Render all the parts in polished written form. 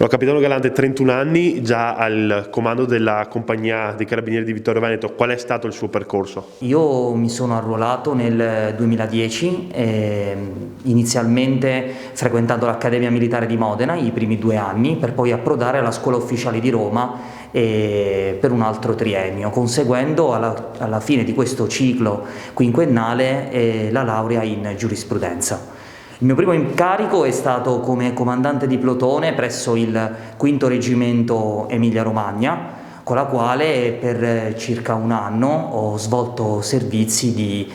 Capitano Galante, 31 anni, già al comando della compagnia dei Carabinieri di Vittorio Veneto. Qual è stato il suo percorso? Io mi sono arruolato nel 2010, inizialmente frequentando l'Accademia Militare di Modena i primi 2 anni, per poi approdare alla Scuola Ufficiali di Roma per un altro triennio, conseguendo alla fine di questo ciclo quinquennale la laurea in giurisprudenza. Il mio primo incarico è stato come comandante di plotone presso il quinto reggimento Emilia-Romagna, con la quale per circa un anno ho svolto servizi di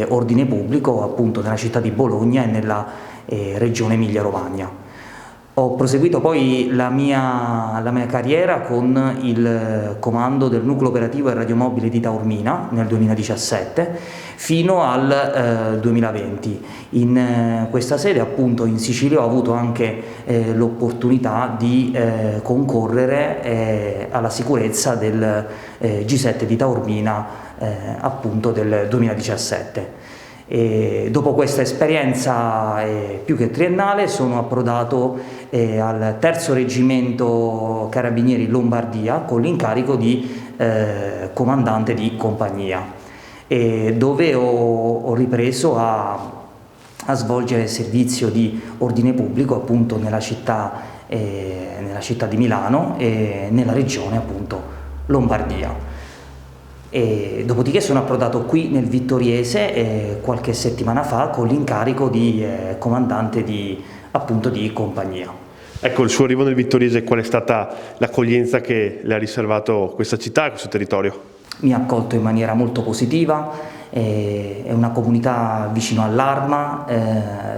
ordine pubblico appunto nella città di Bologna e nella regione Emilia-Romagna. Ho proseguito poi la mia carriera con il comando del nucleo operativo e radiomobile di Taormina nel 2017 fino al 2020. In questa sede, appunto in Sicilia, ho avuto anche l'opportunità di concorrere alla sicurezza del G7 di Taormina appunto del 2017. E dopo questa esperienza più che triennale sono approdato al terzo reggimento Carabinieri Lombardia con l'incarico di comandante di compagnia, dove ho ripreso a svolgere servizio di ordine pubblico appunto nella città di Milano e nella regione appunto Lombardia. Dopodiché sono approdato qui nel Vittoriese qualche settimana fa con l'incarico di comandante appunto di compagnia. Ecco, il suo arrivo nel Vittoriese, qual è stata l'accoglienza che le ha riservato questa città e questo territorio? Mi ha accolto in maniera molto positiva, è una comunità vicino all'Arma,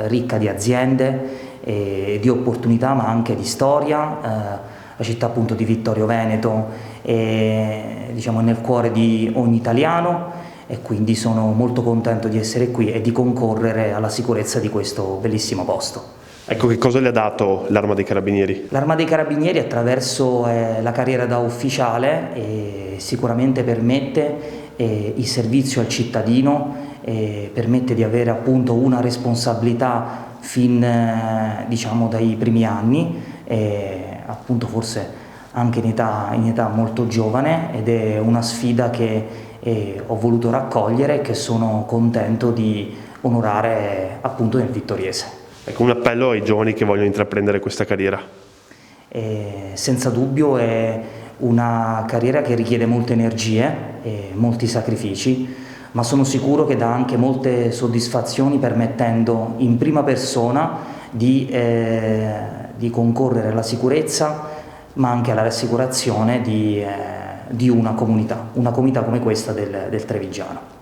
ricca di aziende, di opportunità ma anche di storia. La città appunto di Vittorio Veneto è, diciamo, nel cuore di ogni italiano e quindi sono molto contento di essere qui e di concorrere alla sicurezza di questo bellissimo posto. Ecco, che cosa le ha dato l'Arma dei Carabinieri? L'Arma dei Carabinieri attraverso la carriera da ufficiale sicuramente permette il servizio al cittadino, permette di avere appunto una responsabilità fin diciamo dai primi anni, appunto forse anche in età molto giovane, ed è una sfida che ho voluto raccogliere e che sono contento di onorare appunto nel Vittoriese. Ecco, un appello ai giovani che vogliono intraprendere questa carriera. Senza dubbio è una carriera che richiede molte energie e molti sacrifici, ma sono sicuro che dà anche molte soddisfazioni, permettendo in prima persona di concorrere alla sicurezza, ma anche alla rassicurazione di una comunità come questa del Trevigiano.